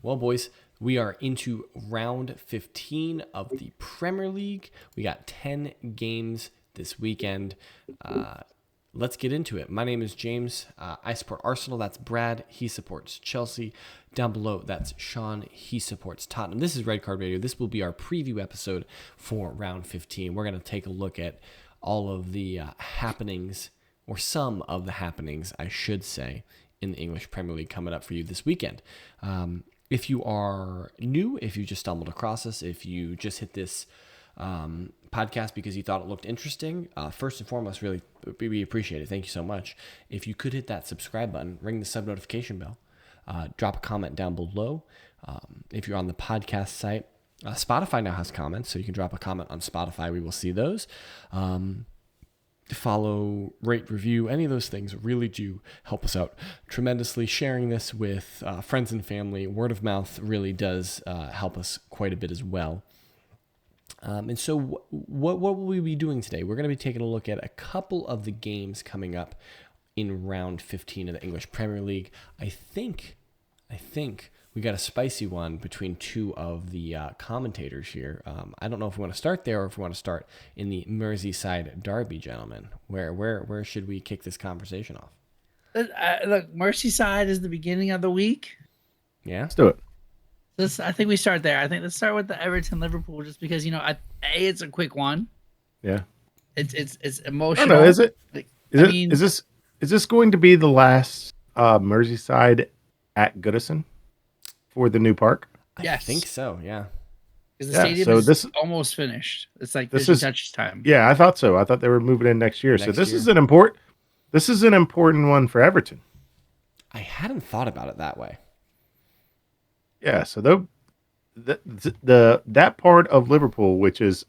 Well, boys, we are into round 15 of the Premier League. We got 10 games this weekend. Let's get into it. My name is James. I support Arsenal. That's Brad. He supports Chelsea. Down below, that's Sean. He supports Tottenham. This is Red Card Radio. This will be our preview episode for round 15. We're going to take a look at all of the happenings, or some of the happenings, I should say, in the English Premier League coming up for you this weekend. If you are new, if you just stumbled across us, if you just hit this podcast because you thought it looked interesting, first and foremost, really, we appreciate it. Thank you so much. If you could hit that subscribe button, ring the sub notification bell, drop a comment down below. If you're on the podcast site, Spotify now has comments, so you can drop a comment on Spotify. We will see those. Follow, rate, review, any of those things really do help us out tremendously. Sharing this with friends and family, word of mouth really does help us quite a bit as well. And so what will we be doing today? We're going to be taking a look at a couple of the games coming up in round 15 of the English Premier League. I think we got a spicy one between two of the commentators here. I don't know if we want to start there or if we want to start in the Mersyside Derby, gentlemen. Where should we kick this conversation off? Look, Mersyside is the beginning of the week. Yeah, let's do it. I think we start there. I think let's start with the Everton Liverpool, just because it's a quick one. Yeah, it's emotional. I don't know, is it? Is this going to be the last Mersyside at Goodison for the new park? Yes. I think so. Yeah, because the stadium is almost finished. It's like this is touch time. Yeah, I thought so. I thought they were moving in next year. This is an important one for Everton. I hadn't thought about it that way. Yeah, so that part of Liverpool, which is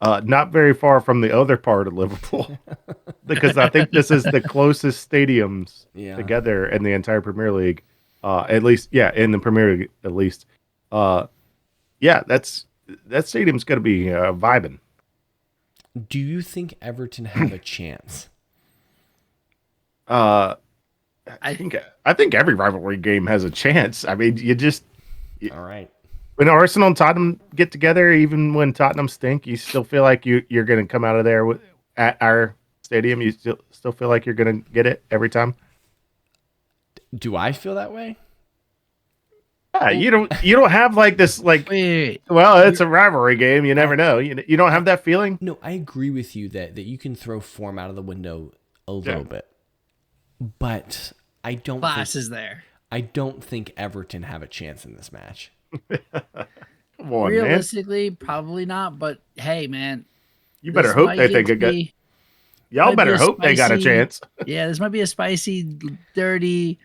not very far from the other part of Liverpool, because I think this is the closest stadiums together in the entire Premier League, at least. Yeah, in the Premier League, at least. That stadium's going to be vibing. Do you think Everton have a chance? I think every rivalry game has a chance. I mean, all right. When Arsenal and Tottenham get together, even when Tottenham stink, you still feel like you're going to come out of there at our stadium. You still feel like you're going to get it every time. Do I feel that way? Yeah, you don't have like this wait. Well, it's a rivalry game. You never know. You don't have that feeling. No, I agree with you that you can throw form out of the window a little bit, but I don't. Class is there. I don't think Everton have a chance in this match. Come on, realistically, probably not. But hey, man, you better hope they think it good. Y'all better hope they got a chance. Yeah, this might be a spicy, dirty,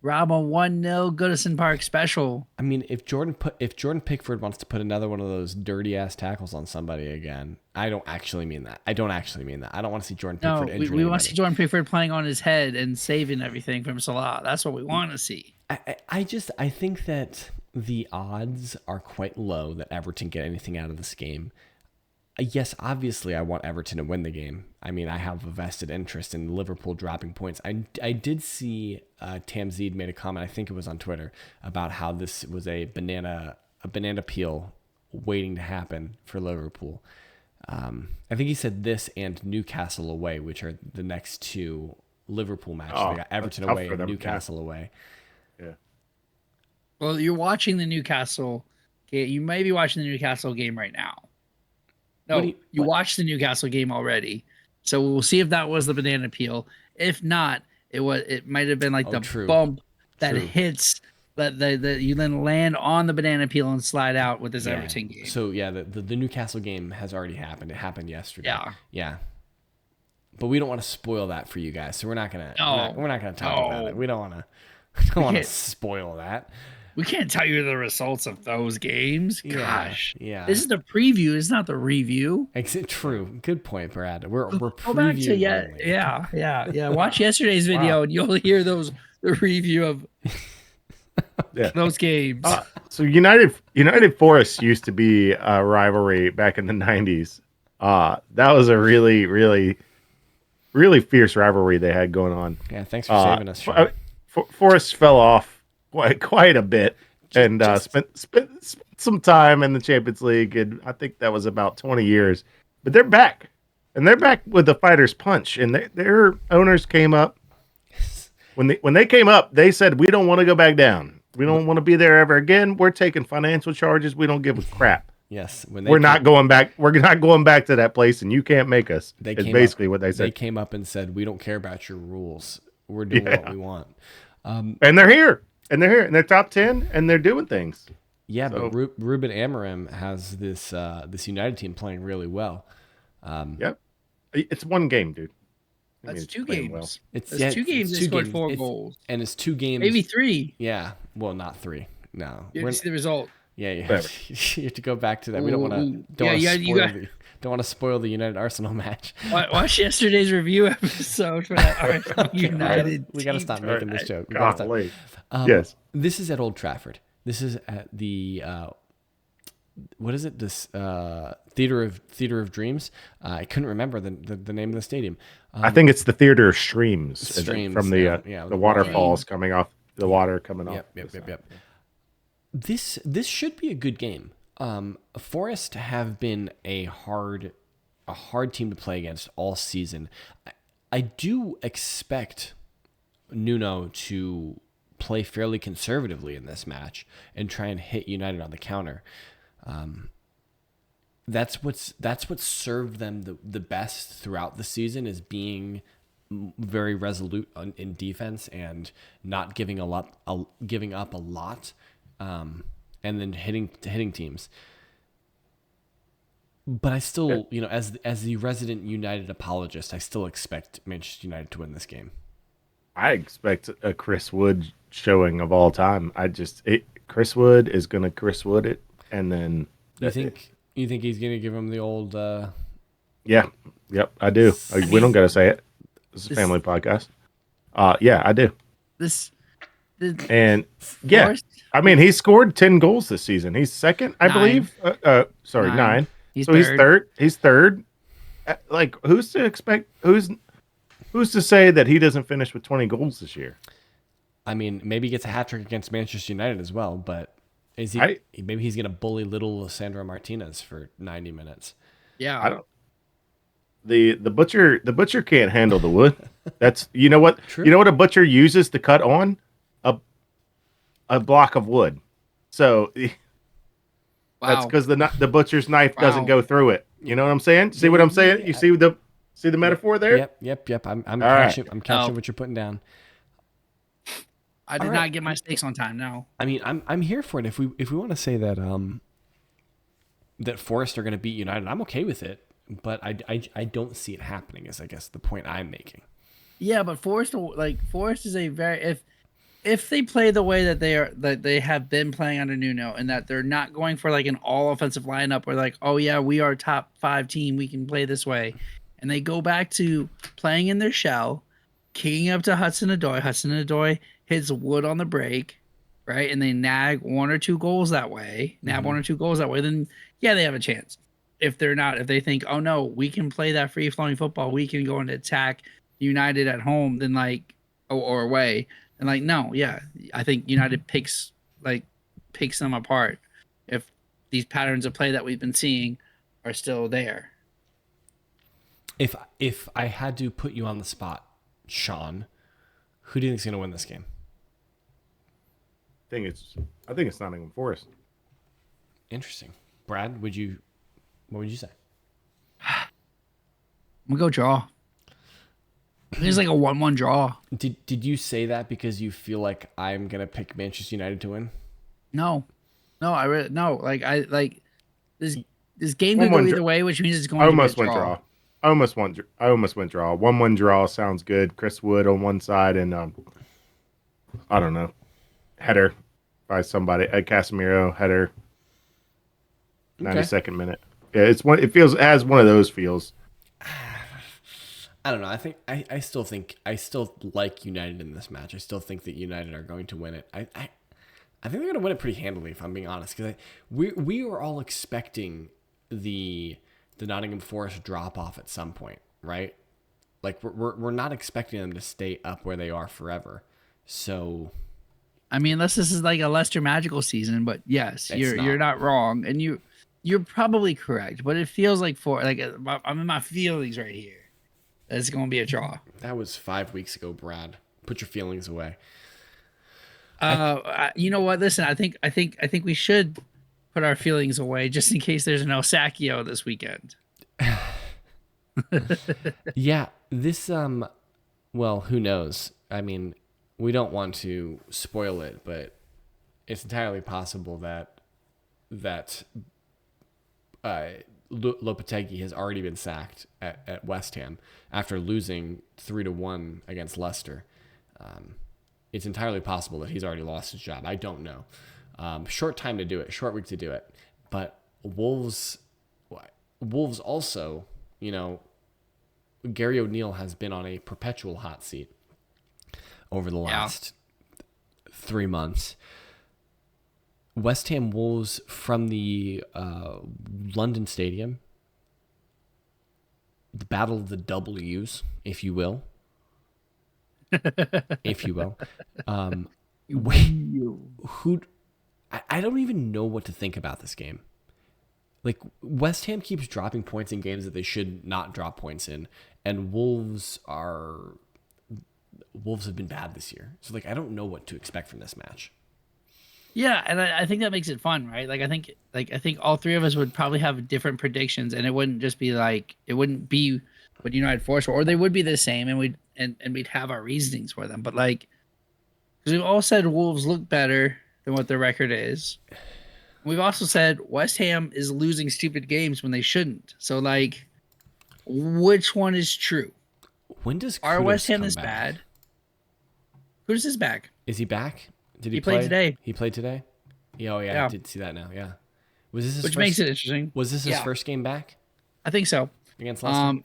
Rob on 1-0 Goodison Park special. I mean, if Jordan Pickford wants to put another one of those dirty ass tackles on somebody again, I don't actually mean that. I don't want to see Jordan Pickford injured. We want to see Jordan Pickford playing on his head and saving everything from Salah. That's what we want to see. I think that the odds are quite low that Everton get anything out of this game. Yes, obviously, I want Everton to win the game. I mean, I have a vested interest in Liverpool dropping points. I did see Tamzeed made a comment, I think it was on Twitter, about how this was a banana peel waiting to happen for Liverpool. I think he said this and Newcastle away, which are the next two Liverpool matches. They got Everton away and Newcastle away. Yeah. Well, you're watching the Newcastle game. You may be watching the Newcastle game right now. No, you watched the Newcastle game already. So we'll see if that was the banana peel. If not, it might have been like bump that hits that you then land on the banana peel and slide out with this Everton game. So the Newcastle game has already happened. It happened yesterday. Yeah. But we don't want to spoil that for you guys, so we're not gonna talk about it. We don't want to spoil that. We can't tell you the results of those games. Gosh. Yeah. This is the preview. It's not the review. True. Good point, Brad. We're go back to yeah. Watch yesterday's video and you'll hear the review of those games. So United Forest used to be a rivalry back in the 90s. That was a really, really, really fierce rivalry they had going on. Yeah, thanks for saving us, Sean. Forest fell off quite a bit. and spent some time in the Champions League, and I think that was about 20 years. But they're back, and they're back with the fighter's punch. And their owners came up when they came up. They said, "We don't want to go back down. We don't want to be there ever again. We're taking financial charges. We don't give a crap." Yes, we're not going back. We're not going back to that place, and you can't make us. It's basically what they said. They came up and said, "We don't care about your rules. We're doing what we want." And they're here. And they're top 10, and they're doing things. Yeah, so, but Ruben Amorim has this United team playing really well. Yep, it's one game, dude. That's 2 games. Well. It's 2 games. They scored 4 goals, and it's 2 games. Maybe 3. Yeah, well, not 3. No, you have to see the result. Yeah, you have to go back to that. We don't want to. Don't want to spoil the United Arsenal match. Watch yesterday's review episode for that Arsenal United. We got to stop making this joke. Yes, this is at Old Trafford. This is at the what is it? This Theater of Dreams. I couldn't remember the name of the stadium. I think it's the Theater of Streams. From the waterfalls coming off, the water coming off. Yep. This should be a good game. Forest have been a hard team to play against all season. I do expect Nuno to play fairly conservatively in this match and try and hit United on the counter. That's what's served them the best throughout the season, is being very resolute in defense and not giving up a lot. And then hitting teams. But I still, as the resident United apologist, I still expect Manchester United to win this game. I expect a Chris Wood showing of all time. Chris Wood is going to Chris Wood it, and then you think he's going to give him the old? Yeah, yep, I do. We don't got to say it. This is a family podcast. Yeah, I do. I mean, he scored 10 goals this season. He's second, I believe. 9. He's third. He's third. Like, who's to say that he doesn't finish with 20 goals this year? I mean, maybe he gets a hat trick against Manchester United as well, but maybe he's going to bully little Sandro Martinez for 90 minutes. Yeah. I don't. The butcher can't handle the wood. That's what? True. You know what a butcher uses to cut on? A block of wood. So that's because the butcher's knife doesn't go through it. You know what I'm saying? See what I'm saying? You see the metaphor there? Yep. I'm catching what you're putting down. I did not get my steaks on time. No. I mean, I'm here for it. If we want to say that that Forest are going to beat United, I'm okay with it. But I don't see it happening. Is I guess the point I'm making. Yeah, but Forest is a very if they play the way that they have been playing under Nuno, and that they're not going for like an all offensive lineup where like, oh yeah, we are a top 5 team, we can play this way, and they go back to playing in their shell, kicking up to Hudson-Odoi. Hudson-Odoi hits Wood on the break, right, and they nab 1 or 2 goals that way. Then yeah, they have a chance. If they think, oh no, we can play that free flowing football, we can go and attack United at home, then like or away. And like, no, yeah, I think United picks them apart if these patterns of play that we've been seeing are still there. If I had to put you on the spot, Sean, who do you think is going to win this game? I think it's Nottingham Forest. Interesting. Brad, what would you say? I'm gonna go draw. There's like a 1-1 draw. Did you say that because you feel like I'm gonna pick Manchester United to win? No, I really no. Like this game could go either way, which means it's going. I almost went draw. I almost went draw. 1-1 draw sounds good. Chris Wood on one side and I don't know, header by somebody. Casemiro header. 92nd minute. Yeah, it feels as one of those feels. I don't know. I still like United in this match. I still think that United are going to win it. I think they're going to win it pretty handily, if I'm being honest, because we were all expecting the Nottingham Forest drop off at some point, right? Like we're not expecting them to stay up where they are forever. So I mean, unless this is like a Leicester magical season, but yes, you're not wrong, and you're probably correct. But it feels like I'm in my feelings right here. It's going to be a draw. That was 5 weeks ago, Brad. Put your feelings away. You know what? Listen, I think we should put our feelings away just in case there's an El Sacchio this weekend. Yeah, this well, who knows? I mean, we don't want to spoil it, but it's entirely possible that Lopetegui has already been sacked at West Ham after losing 3-1 against Leicester. It's entirely possible that he's already lost his job. I don't know. Short time to do it, short week to do it. But Wolves also, Gary O'Neill has been on a perpetual hot seat over the last 3 months. West Ham Wolves from the London Stadium, the battle of the W's, if you will. If you will. I don't even know what to think about this game. Like, West Ham keeps dropping points in games that they should not drop points in, and Wolves have been bad this year. So, I don't know what to expect from this match. Yeah, and I think that makes it fun, right? I think all three of us would probably have different predictions, and it wouldn't just be it wouldn't be what United Force, or they would be the same, and we'd have our reasonings for them. But because we've all said Wolves look better than what their record is. We've also said West Ham is losing stupid games when they shouldn't. So which one is true? When does our West Ham come is back? bad? Kudus is back. Is he back? Did he play today? He played today? Yeah, I did see that now. Yeah. Was this Which makes it interesting. Was this his first game back? I think so. Against Leicester?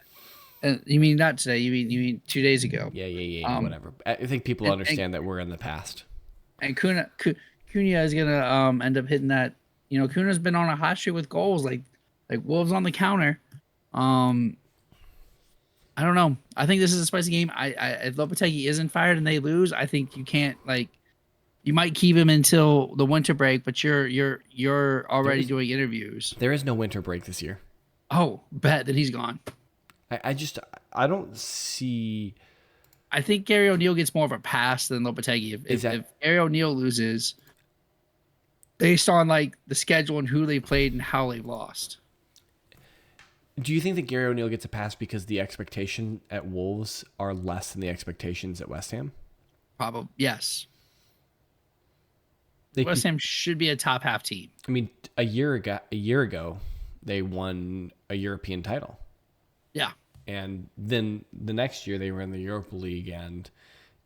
And you mean not today? You mean 2 days ago? Yeah. Whatever. I think people understand that we're in the past. And Cunha is gonna end up hitting that. Cuna's been on a hot streak with goals, like Wolves on the counter. I don't know. I think this is a spicy game. If Lopetegui isn't fired and they lose, I think you can't you might keep him until the winter break, but you're already doing interviews. There is no winter break this year. Oh, bet that he's gone. I don't see. I think Gary O'Neill gets more of a pass than Lopetegui. If Gary O'Neill loses, based on the schedule and who they played and how they lost. Do you think that Gary O'Neill gets a pass because the expectation at Wolves are less than the expectations at West Ham? Probably, yes. West Ham should be a top half team. I mean, a year ago, they won a European title. Yeah. And then the next year they were in the Europa League, and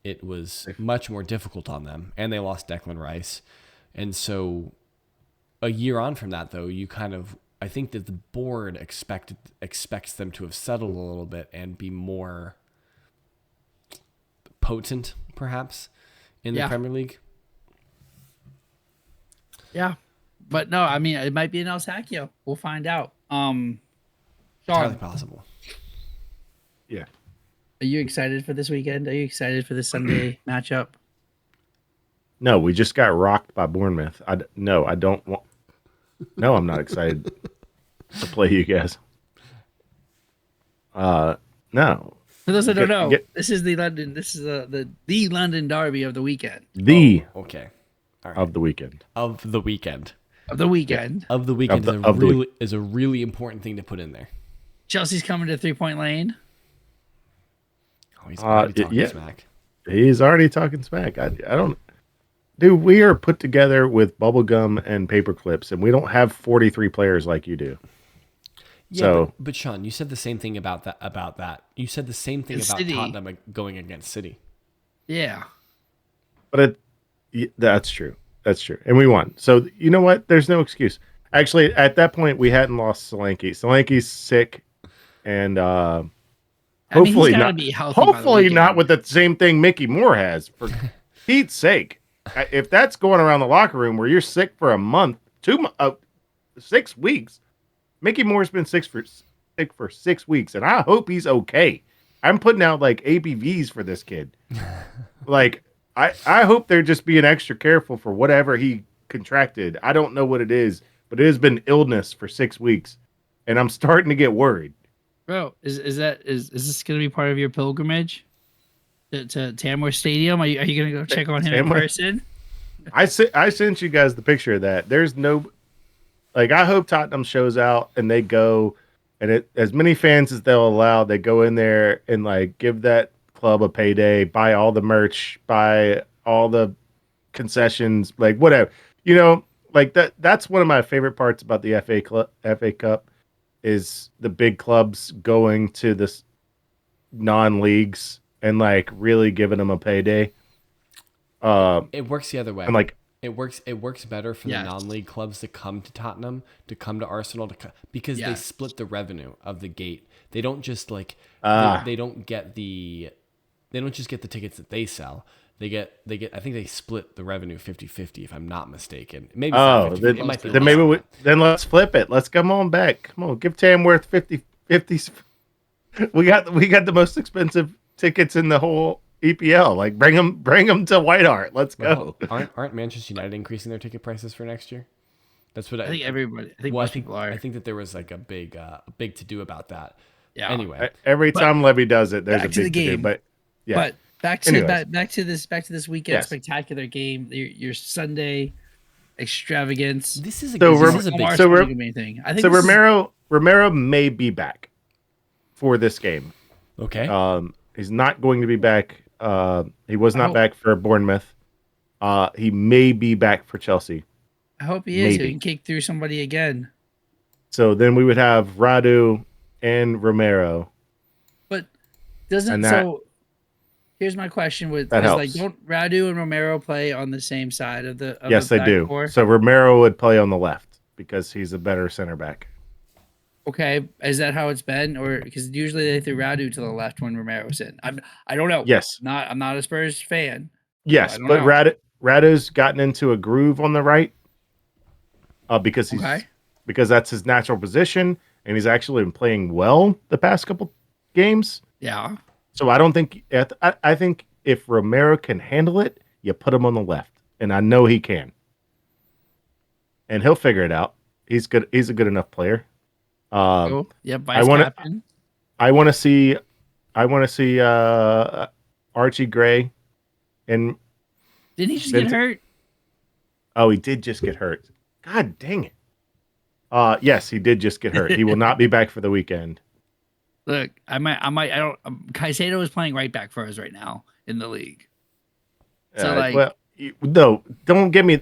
it was much more difficult on them. And they lost Declan Rice. And so a year on from that, though, I think that the board expects them to have settled a little bit and be more potent, perhaps, in the Premier League. Yeah. But no, I mean, it might be an El Sacchio. We'll find out. Sean, entirely possible. Yeah. Are you excited for this weekend? Are you excited for this Sunday matchup? No, we just got rocked by Bournemouth. I don't want. No, I'm not excited to play you guys. No. For those that don't know, this is the London. This is the London Derby of the weekend. Okay. All right. Of the weekend. Of the weekend. Of the weekend. Of the weekend is a really important thing to put in there. Chelsea's coming to 3-point lane. Oh, he's already talking smack. He's already talking smack. I don't. Dude, we are put together with bubblegum and paper clips, and we don't have 43 players like you do. Yeah, so, but Sean, you said the same thing about that. You said the same thing about City. Tottenham going against City. Yeah. But that's true. That's true. And we won. So, you know what? There's no excuse. Actually, at that point, we hadn't lost Solanke. Solanke's sick, and hopefully not. Hopefully not with the same thing Mickey Moore has. For Pete's sake. If that's going around the locker room where you're sick for a month, 6 weeks, Mickey Moore's been sick for 6 weeks, and I hope he's okay. I'm putting out ABVs for this kid. I hope they're just being extra careful for whatever he contracted. I don't know what it is, but it has been illness for 6 weeks, and I'm starting to get worried. Bro, is this going to be part of your pilgrimage to Tamworth Stadium? Are you going to go check on him in person? I sent you guys the picture of that. There's no, like, I hope Tottenham shows out and they go, and as many fans as they'll allow, they go in there and like give that club a payday, buy all the merch, buy all the concessions, like whatever, like that's one of my favorite parts about the FA Cup is the big clubs going to the non-leagues and like really giving them a payday. It works the other way. And like it works better for the non-league clubs to come to Tottenham, to come to Arsenal, because they split the revenue of the gate. They don't just like they don't just get the tickets that they sell. They get I think they split the revenue 50-50 if I'm not mistaken. Maybe then let's flip it. Let's come on back. Come on, give Tamworth 50-50. We got the most expensive tickets in the whole EPL. Like bring them to White Hart. Let's go. Aren't Manchester United increasing their ticket prices for next year? That's what I think. Everybody. I think most people are. I think that there was like a big to do about that. Yeah. Anyway, every time Levy does it, there's a big to do. But yeah. But back to this weekend spectacular game. Your Sunday extravagance. This is a big thing. I think Romero may be back for this game. Okay. He's not going to be back. He was not back for Bournemouth. He may be back for Chelsea. I hope he is. So he can kick through somebody again. So then we would have Radu and Romero. But here's my question don't Radu and Romero play on the same side of the Yes, they do. Core? So Romero would play on the left because he's a better center back. Okay, is that how it's been, or because usually they threw Radu to the left when Romero's in? I don't know. Yes, I'm not a Spurs fan. Yes, so but Radu's gotten into a groove on the right, because that's his natural position, and he's actually been playing well the past couple games. Yeah. So I don't think I think if Romero can handle it, you put him on the left, and I know he can, and he'll figure it out. He's good. He's a good enough player. Vice captain. I want to see Archie Gray, and didn't he just get hurt? Oh, he did just get hurt. God dang it! Yes, he did just get hurt. He will not be back for the weekend. Look, Caicedo is playing right back for us right now in the league. So don't give me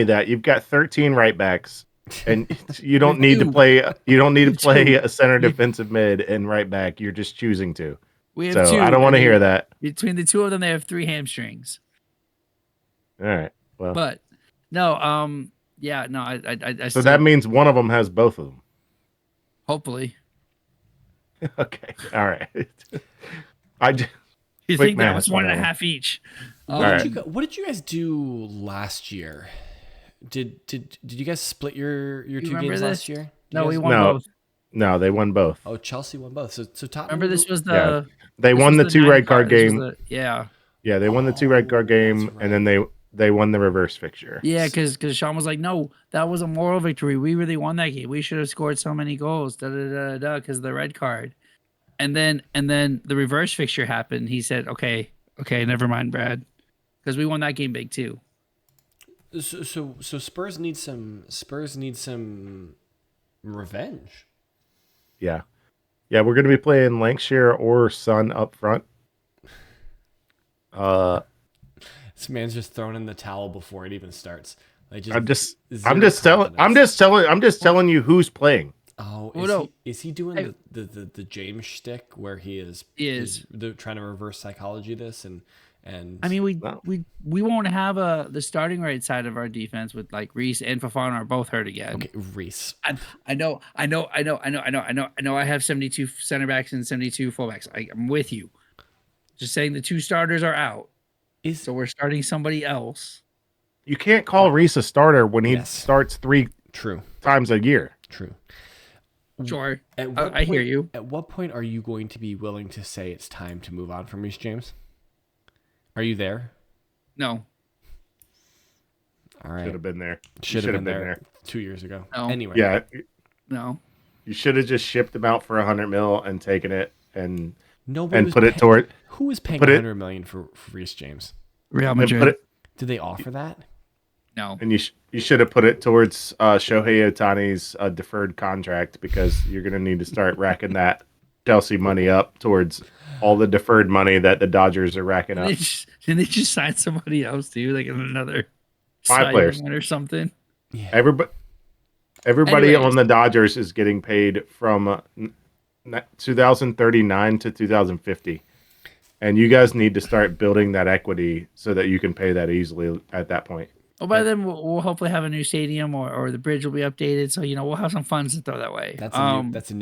that. You've got 13 right backs. And you don't need to play. You don't need to play a center defensive mid and right back. You're just choosing to. We have two. I don't want to hear that. Between the two of them, they have 3 hamstrings. All right. Well, but no. I. So that means one of them has both of them. Hopefully. Okay. All right. You think that was 1.5 each? What did you guys do last year? Did you guys split your 2 games last year? No, we won both. No, they won both. Oh, Chelsea won both. So Tottenham. Remember, this was the. They won the 2 red card game. Yeah, they won the 2 red card game, right. And then they won the reverse fixture. Yeah, because Sean was like, "No, that was a moral victory. We really won that game. We should have scored so many goals." Because of the red card, and then the reverse fixture happened. He said, "Okay, never mind, Brad," because we won that game big too. So Spurs need some revenge. Yeah, we're going to be playing Lancashire or Sun up front. This man's just throwing in the towel before it even starts. I'm just telling you who's playing. Oh, is he doing the James shtick where he is trying to reverse psychology this and I mean we won't have the starting right side of our defense with like Reese and Fofana are both hurt again. Okay, Reese. I know. I have 72 center backs and 72 fullbacks. I'm with you. Just saying the 2 starters are out. So we're starting somebody else. You can't call Reese a starter when he starts 3 times a year. True. Sure. I hear you. At what point are you going to be willing to say it's time to move on from Reece James? Are you there? No. All right. Should have been there. Should have been there 2 years ago. No. Anyway. Yeah. No. You should have just shipped them out for $100 million and taken it and Nobody put it toward. Who was paying $100 million for Reece James? Real Madrid. Did they offer that? No. And you should have put it towards Shohei Ohtani's deferred contract, because you're going to need to start racking that Chelsea money up towards all the deferred money that the Dodgers are racking up. Didn't they just sign somebody else too, like another 5 players or something? Yeah. Everybody on the Dodgers is getting paid from 2039 to 2050. And you guys need to start building that equity so that you can pay that easily at that point. Well, by then we'll hopefully have a new stadium, or the bridge will be updated. So we'll have some funds to throw that way. That's a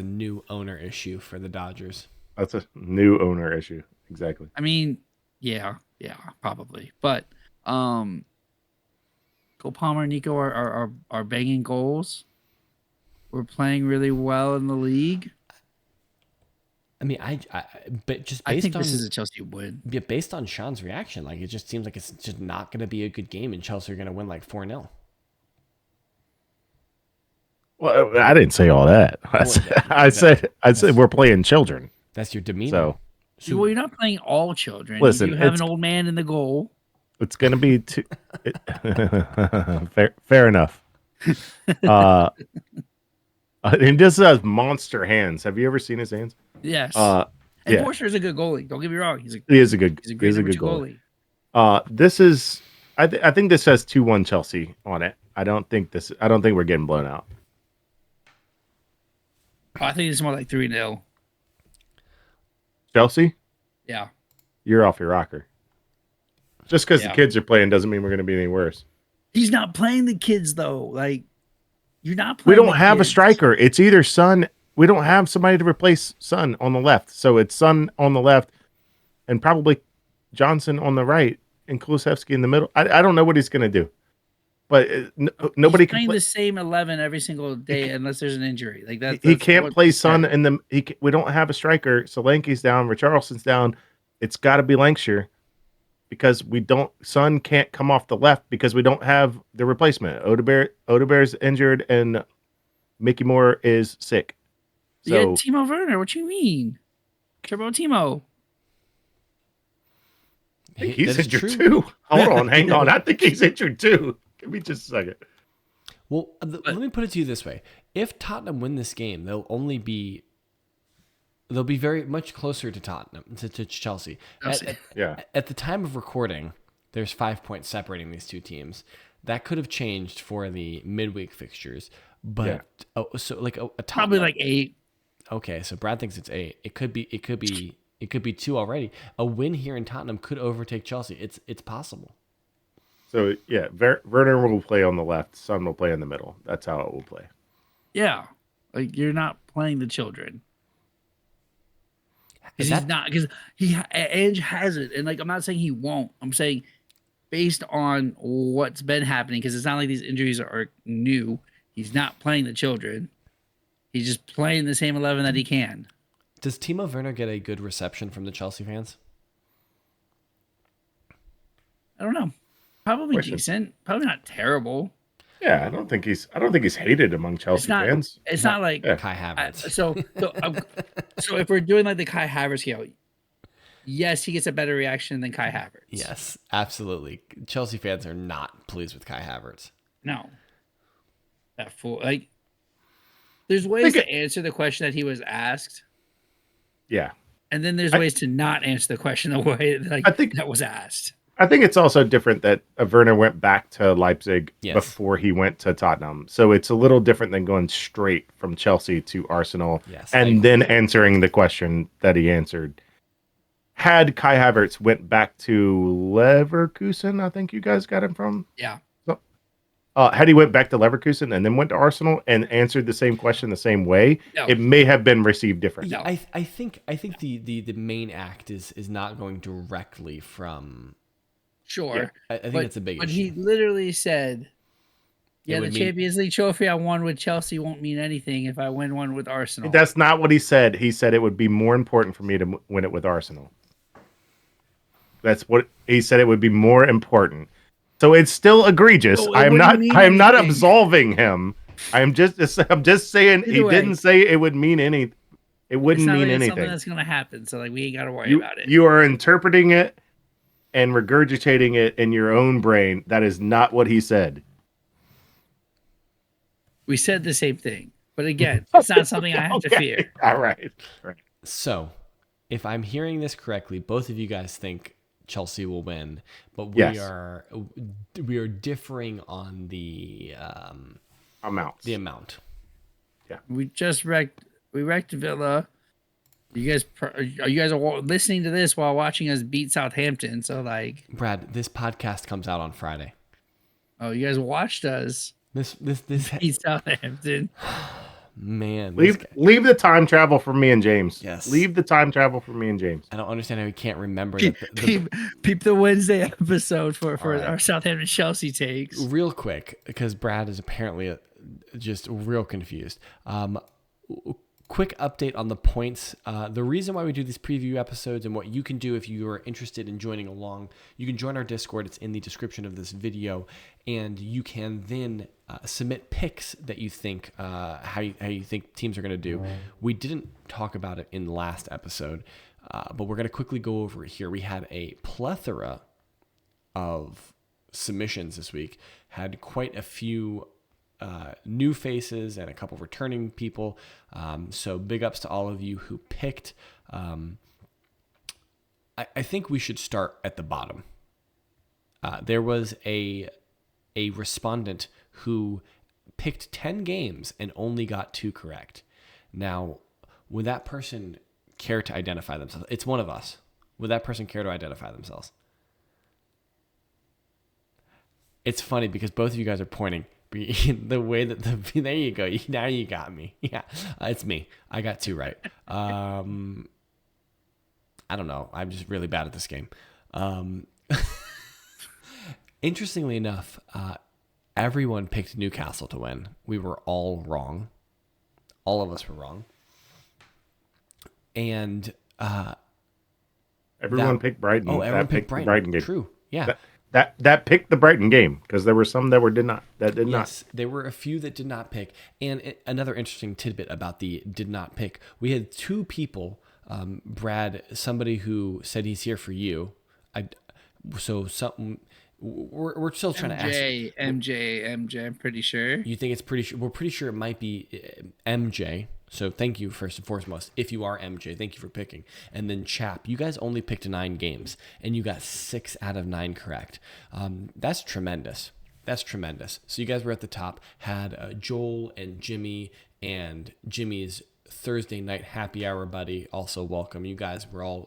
new owner issue for the Dodgers. That's a new owner issue. Exactly. I mean, yeah, probably. But Cole Palmer and Nico are banging goals. We're playing really well in the league. I mean, but just I based think on this is a Chelsea win. Yeah, based on Sean's reaction, like, it just seems like it's just not going to be a good game, and Chelsea are going to win like 4-0. Well, I didn't say all that. I said we're playing children. That's your demeanor. So well, you're not playing all children. Listen, you have an old man in the goal. It's going to be fair enough. He just has monster hands. Have you ever seen his hands? Yes. And Forster is a good goalie. Don't get me wrong. He is a good goalie. This is. I think this has 2-1 Chelsea on it. I don't think we're getting blown out. I think it's more like 3-0. Chelsea? Yeah. You're off your rocker. Just because the kids are playing doesn't mean we're going to be any worse. He's not playing the kids though. Like, you're not playing. We don't have a striker. It's either Son. We don't have somebody to replace Son on the left. So it's Son on the left and probably Johnson on the right and Kulusevski in the middle. I don't know what he's going to do. But nobody can play the same 11 every single day unless there's an injury. Like that. He can't play Son and we don't have a striker. Solanke's down, Richarlison's down. It's got to be Lancashire, because Son can't come off the left because we don't have the replacement. Odebear's injured and Mickey Moore is sick. So yeah, Timo Werner, what you mean? Turbo Timo. I think he's injured too. Hold on, hang on. I think he's injured too. Give me just a second. Well, let me put it to you this way. If Tottenham win this game, they'll be very much closer to Tottenham, to Chelsea. At the time of recording, there's 5 points separating these two teams. That could have changed for the midweek fixtures, but probably like 8. Okay, so Brad thinks it's 8. It could be 2 already. A win here in Tottenham could overtake Chelsea. It's possible. So yeah, Werner will play on the left. Son will play in the middle. That's how it will play. Yeah, like you're not playing the children. He's not, because Ange has it, and like I'm not saying he won't. I'm saying based on what's been happening, because it's not like these injuries are new. He's not playing the children. He's just playing the same 11 that he can. Does Timo Werner get a good reception from the Chelsea fans? I don't know. Probably decent. Probably not terrible. Yeah, I don't think he's hated among Chelsea fans. It's not like Kai Havertz. So if we're doing like the Kai Havertz scale, yes, he gets a better reaction than Kai Havertz. Yes, absolutely. Chelsea fans are not pleased with Kai Havertz. No. That fool. Like, there's ways to answer the question that he was asked. Yeah. And then there's ways to not answer the question the way that was asked. I think it's also different that Werner went back to Leipzig before he went to Tottenham. So it's a little different than going straight from Chelsea to Arsenal and then answering the question that he answered. Had Kai Havertz went back to Leverkusen, I think you guys got him from? Yeah. Had he went back to Leverkusen and then went to Arsenal and answered the same question the same way, it may have been received differently. Yeah, I think the main act is not going directly from. Sure. Yeah, I think it's a big issue. But he literally said, the Champions League trophy I won with Chelsea won't mean anything if I win one with Arsenal. That's not what he said. He said it would be more important for me to win it with Arsenal. That's what he said. It would be more important. So it's still egregious. Oh, I am not. mean I am not anything. absolving him. I'm just saying he didn't say it would mean any. It wouldn't mean anything. It's something that's gonna happen. So like we ain't gotta worry about it. You are interpreting it and regurgitating it in your own brain. That is not what he said. We said the same thing, but again, it's not something I have to fear. All right. So, if I'm hearing this correctly, both of you guys think Chelsea will win, but we are differing on the amount. The amount. Yeah. We wrecked Villa. Are you guys listening to this while watching us beat Southampton? So like, Brad, this podcast comes out on Friday. Oh, you guys watched us. This beat Southampton. Man, leave the time travel for me and James. Yes, leave the time travel for me and James. I don't understand how we can't remember peep the Wednesday episode for our Southampton Chelsea takes real quick, because Brad is apparently just real confused. Quick update on the points. The reason why we do these preview episodes and what you can do if you are interested in joining along, you can join our Discord. It's in the description of this video, and you can then submit picks that you think how you think teams are going to do. We didn't talk about it in the last episode, but we're going to quickly go over it here. We had a plethora of submissions this week. Had quite a few new faces and a couple returning people. So big ups to all of you who picked. I think we should start at the bottom. There was a respondent who picked 10 games and only got 2 correct. Now, would that person care to identify themselves? It's one of us. Would that person care to identify themselves? It's funny because both of you guys are pointing. The way that there you go. Now you got me. Yeah, it's me. I got 2 right. I don't know. I'm just really bad at this game. Interestingly enough, everyone picked Newcastle to win. We were all wrong. All of us were wrong. And everyone picked Brighton. Oh, everyone picked Brighton. Game. True. Yeah. That picked the Brighton game, because there were some that did not. There were a few that did not pick. And another interesting tidbit about the did not pick. We had 2 people, Brad, somebody who said he's here for you. We're still trying to ask. MJ, I'm pretty sure. You think it's pretty sure? We're pretty sure it might be MJ. So thank you first and foremost. If you are MJ, thank you for picking. And then Chap, you guys only picked 9 games, and you got 6 out of 9 correct. That's tremendous. That's tremendous. So you guys were at the top. Had Joel and Jimmy, and Jimmy's Thursday night happy hour buddy. Also welcome. You guys were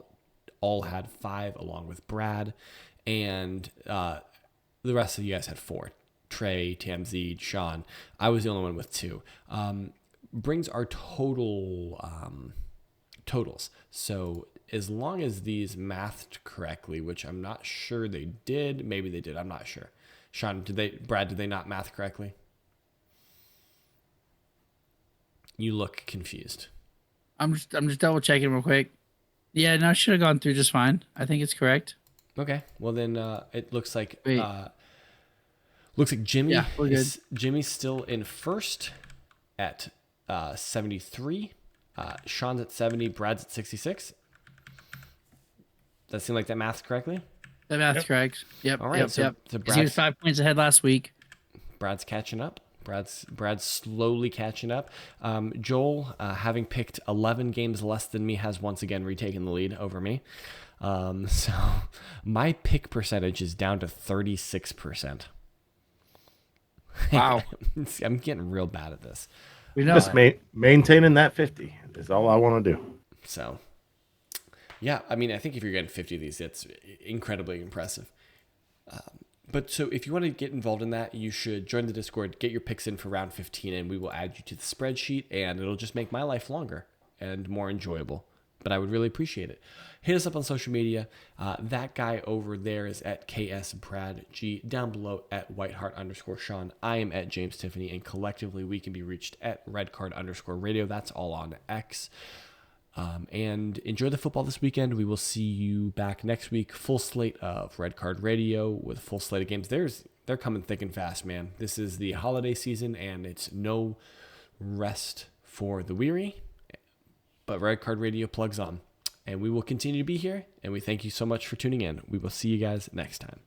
all had 5 along with Brad, and the rest of you guys had 4. Trey, Tamzid, Sean. I was the only one with 2. Brings our total totals. So as long as these mathed correctly, which I'm not sure they did, maybe they did, I'm not sure. Sean, Brad, did they not math correctly? You look confused. I'm just double checking real quick. Yeah, no, I should have gone through just fine. I think it's correct. Okay. Well then it looks like Jimmy Jimmy's still in first at 73. Sean's at 70. Brad's at 66. Does that seem like that math's correctly? That math's correct. Yep. All right. So Brad's, he was 5 points ahead last week. Brad's catching up. Brad's slowly catching up. Joel, having picked 11 games less than me, has once again retaken the lead over me. So my pick percentage is down to 36%. Wow. I'm getting real bad at this. We know just maintaining that 50 is all I want to do. So, yeah, I mean, I think if you're getting 50 of these, it's incredibly impressive. But so if you want to get involved in that, you should join the Discord, get your picks in for round 15, and we will add you to the spreadsheet, and it'll just make my life longer and more enjoyable. But I would really appreciate it. Hit us up on social media. That guy over there is at KSBradG. Down below at Whiteheart_Sean. I am at James Tiffany, and collectively we can be reached at Redcard_Radio. That's all on X. And enjoy the football this weekend. We will see you back next week. Full slate of Red Card Radio with a full slate of games. They're coming thick and fast, man. This is the holiday season, and it's no rest for the weary. But Red Card Radio plugs on. And we will continue to be here, and we thank you so much for tuning in. We will see you guys next time.